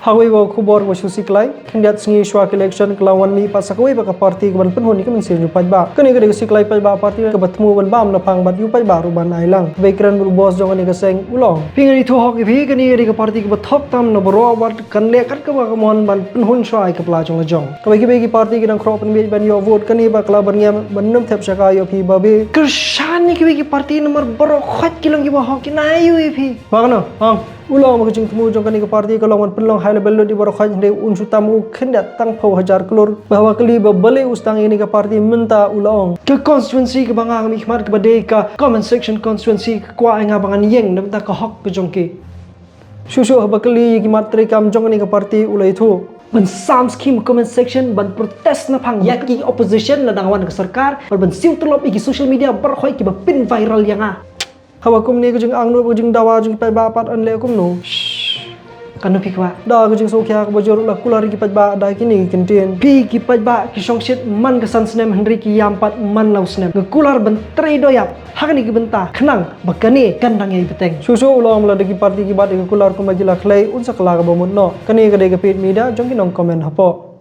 Hawi wa khubor wa susi klai kandidat sengi shwa election kelawan mi pasakwi ba ka parti ke ban penhun ni ke mensir yu pajba kani ke de siklai pajba parti ke batmu ban bam na pang bat yu pajba ru ban ailang background ru bos jong ni ke seng ulong pingri thu hok bi kani ke parti ke bathok tam na bro bat kan le kat ke ba mon ban penhun shwa ke pla jong la jong ke bagi parti ke dang krop ban ban yo vote kani ba kla ban ngam ban nam thep shaka yo phi ba be kersan ni ke bagi parti nomor bro khat kilong ki ba hok ki na yu phi ba kana hang ulang ma kecing temu jong kani ke parti ke longan penlong high level di baro khaj de unsu tamu khendat tang phau hajar klur bahwa kali ba bale ustang ini ke parti menta ulang ke constituency ke bangang mi khmar ke bade ka comment section constituency ke kwa nga bangan yeng nam ta ka hok ke jong ke susu ba kali ki matri kam jong kani ke parti ulai thu ban sam skim comment section ban protes na phang yaki opposition na dangwan ke sarkar ban siu telop iki social media bar khoi ki ba pin viral yang a hawa kum ni kujing ang nu kujing dawa kujing pai ba pat an le kum nu kanu pikwa da kujing so kya ko bojor la kulari ki paj ba da kini kintin pi ki paj ba ki songshit man ka san snem henry ki yam pat man law snem ke kular ben tre doyap hakani ki benta khnang bakani kandang yai beteng susu ulom la de ki parti ki ba de kular ko majila khlai unsa kala ka bomun no kani ka de ka pit media jong ki nong comment hapo